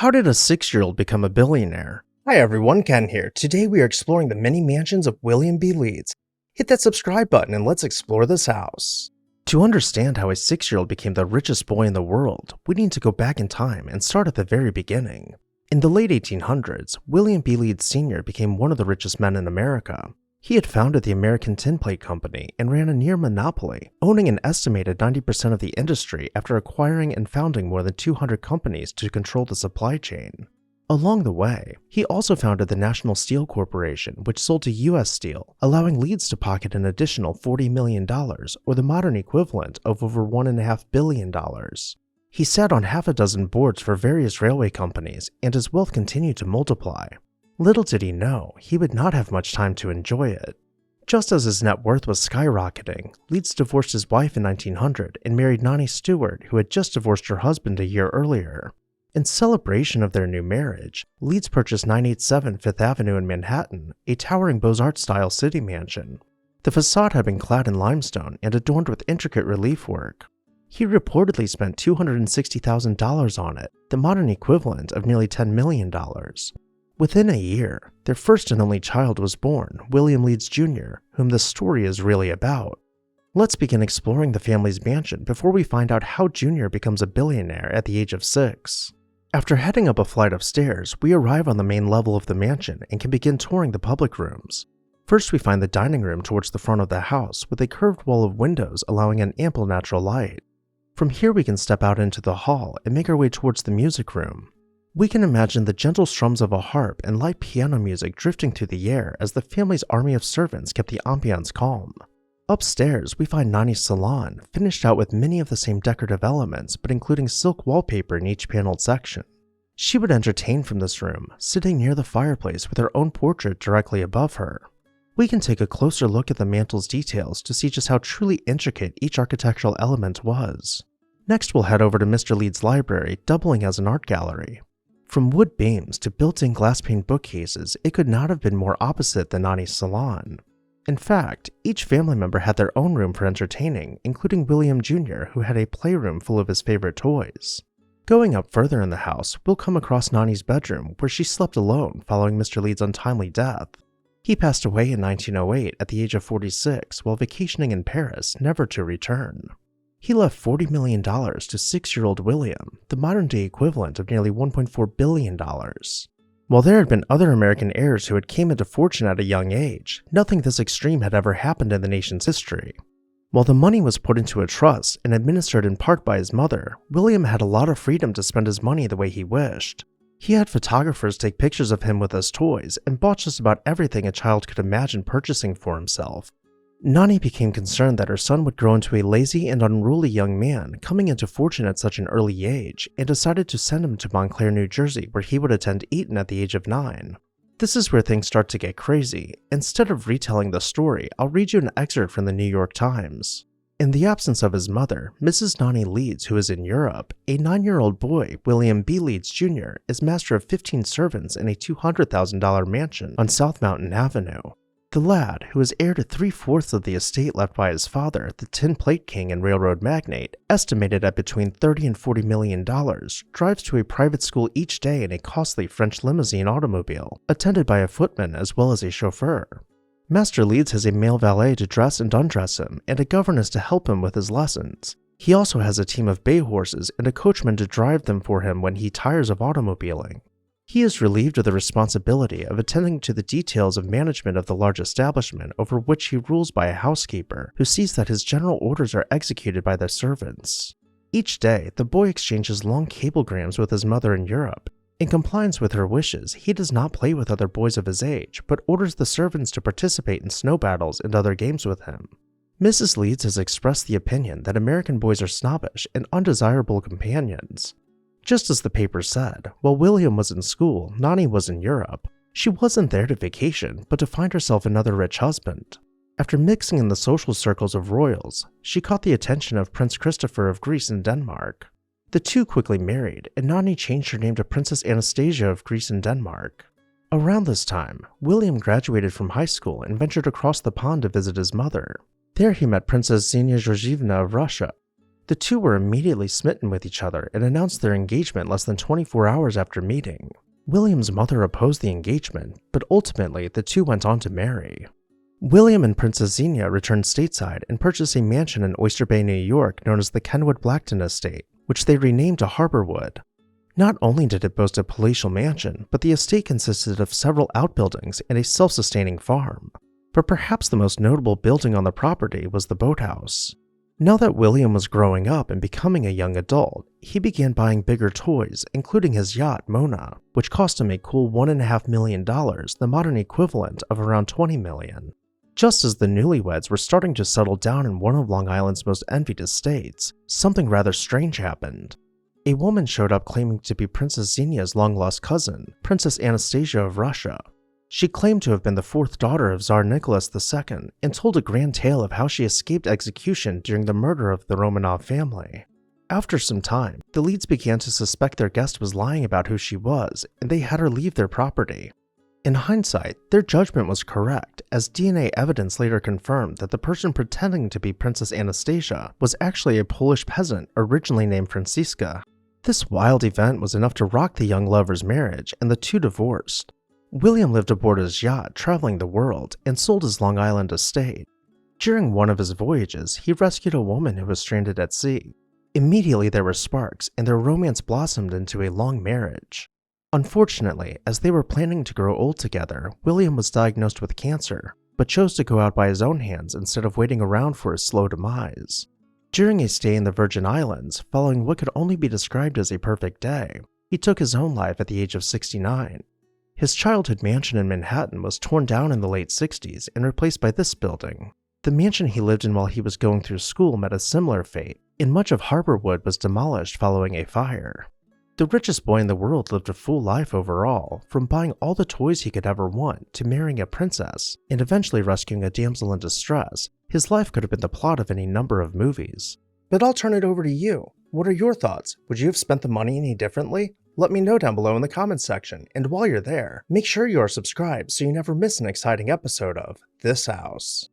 How did a 6-year-old become a billionaire? Hi everyone, Ken here. Today we are exploring the many mansions of William B. Leeds. Hit that subscribe button and let's explore this house. To understand how a 6-year-old became the richest boy in the world, we need to go back in time and start at the very beginning. In the late 1800s, William B. Leeds Jr. became one of the richest men in America. He had founded the American Tin Plate Company and ran a near monopoly, owning an estimated 90% of the industry after acquiring and founding more than 200 companies to control the supply chain. Along the way, he also founded the National Steel Corporation, which sold to U.S. Steel, allowing Leeds to pocket an additional $40 million, or the modern equivalent of over $1.5 billion. He sat on half a dozen boards for various railway companies, and his wealth continued to multiply. Little did he know, he would not have much time to enjoy it. Just as his net worth was skyrocketing, Leeds divorced his wife in 1900 and married Nani Stewart, who had just divorced her husband a year earlier. In celebration of their new marriage, Leeds purchased 987 Fifth Avenue in Manhattan, a towering Beaux-Arts-style city mansion. The facade had been clad in limestone and adorned with intricate relief work. He reportedly spent $260,000 on it, the modern equivalent of nearly $10 million. Within a year, their first and only child was born, William Leeds Jr., whom the story is really about. Let's begin exploring the family's mansion before we find out how Jr. becomes a billionaire at the age of 6. After heading up a flight of stairs, we arrive on the main level of the mansion and can begin touring the public rooms. First, we find the dining room towards the front of the house with a curved wall of windows allowing an ample natural light. From here, we can step out into the hall and make our way towards the music room. We can imagine the gentle strums of a harp and light piano music drifting through the air as the family's army of servants kept the ambiance calm. Upstairs, we find Nani's salon, finished out with many of the same decorative elements, but including silk wallpaper in each paneled section. She would entertain from this room, sitting near the fireplace with her own portrait directly above her. We can take a closer look at the mantle's details to see just how truly intricate each architectural element was. Next, we'll head over to Mr. Leeds' library, doubling as an art gallery. From wood beams to built-in glass-paned bookcases, it could not have been more opposite than Nani's salon. In fact, each family member had their own room for entertaining, including William Jr., who had a playroom full of his favorite toys. Going up further in the house, we'll come across Nani's bedroom, where she slept alone following Mr. Leeds' untimely death. He passed away in 1908 at the age of 46 while vacationing in Paris, never to return. He left $40 million to 6-year-old William, the modern-day equivalent of nearly $1.4 billion. While there had been other American heirs who had came into fortune at a young age, nothing this extreme had ever happened in the nation's history. While the money was put into a trust and administered in part by his mother, William had a lot of freedom to spend his money the way he wished. He had photographers take pictures of him with his toys and bought just about everything a child could imagine purchasing for himself. Nani became concerned that her son would grow into a lazy and unruly young man coming into fortune at such an early age and decided to send him to Montclair, New Jersey, where he would attend Eton at the age of 9. This is where things start to get crazy. Instead of retelling the story, I'll read you an excerpt from the New York Times. In the absence of his mother, Mrs. Nani Leeds, who is in Europe, a 9-year-old boy, William B. Leeds Jr., is master of 15 servants in a $200,000 mansion on South Mountain Avenue. The lad, who is heir to 3/4 of the estate left by his father, the Tin Plate King and railroad magnate, estimated at between $30 and $40 million, drives to a private school each day in a costly French limousine automobile, attended by a footman as well as a chauffeur. Master Leeds has a male valet to dress and undress him, and a governess to help him with his lessons. He also has a team of bay horses and a coachman to drive them for him when he tires of automobiling. He is relieved of the responsibility of attending to the details of management of the large establishment over which he rules by a housekeeper who sees that his general orders are executed by the servants. Each day, the boy exchanges long cablegrams with his mother in Europe. In compliance with her wishes, he does not play with other boys of his age, but orders the servants to participate in snow battles and other games with him. Mrs. Leeds has expressed the opinion that American boys are snobbish and undesirable companions. Just as the paper said, while William was in school, Nani was in Europe. She wasn't there to vacation, but to find herself another rich husband. After mixing in the social circles of royals, she caught the attention of Prince Christopher of Greece and Denmark. The two quickly married, and Nani changed her name to Princess Anastasia of Greece and Denmark. Around this time, William graduated from high school and ventured across the pond to visit his mother. There he met Princess Xenia Georgievna of Russia. The two were immediately smitten with each other and announced their engagement less than 24 hours after meeting. William's mother opposed the engagement, but ultimately the two went on to marry. William and Princess Xenia returned stateside and purchased a mansion in Oyster Bay, New York known as the Kenwood-Blackton Estate, which they renamed to Harborwood. Not only did it boast a palatial mansion, but the estate consisted of several outbuildings and a self-sustaining farm. But perhaps the most notable building on the property was the boathouse. Now that William was growing up and becoming a young adult, he began buying bigger toys, including his yacht, Mona, which cost him a cool $1.5 million, the modern equivalent of around $20 million. Just as the newlyweds were starting to settle down in one of Long Island's most envied estates, something rather strange happened. A woman showed up claiming to be Princess Xenia's long-lost cousin, Princess Anastasia of Russia. She claimed to have been the fourth daughter of Tsar Nicholas II and told a grand tale of how she escaped execution during the murder of the Romanov family. After some time, the Leeds began to suspect their guest was lying about who she was, and they had her leave their property. In hindsight, their judgment was correct, as DNA evidence later confirmed that the person pretending to be Princess Anastasia was actually a Polish peasant originally named Franciszka. This wild event was enough to rock the young lovers' marriage, and the two divorced. William lived aboard his yacht, traveling the world, and sold his Long Island estate. During one of his voyages, he rescued a woman who was stranded at sea. Immediately there were sparks, and their romance blossomed into a long marriage. Unfortunately, as they were planning to grow old together, William was diagnosed with cancer, but chose to go out by his own hands instead of waiting around for his slow demise. During a stay in the Virgin Islands, following what could only be described as a perfect day, he took his own life at the age of 69. His childhood mansion in Manhattan was torn down in the late 60s and replaced by this building. The mansion he lived in while he was going through school met a similar fate, and much of Harborwood was demolished following a fire. The richest boy in the world lived a full life overall, from buying all the toys he could ever want to marrying a princess and eventually rescuing a damsel in distress. His life could have been the plot of any number of movies. But I'll turn it over to you. What are your thoughts? Would you have spent the money any differently? Let me know down below in the comments section, and while you're there, make sure you are subscribed so you never miss an exciting episode of This House.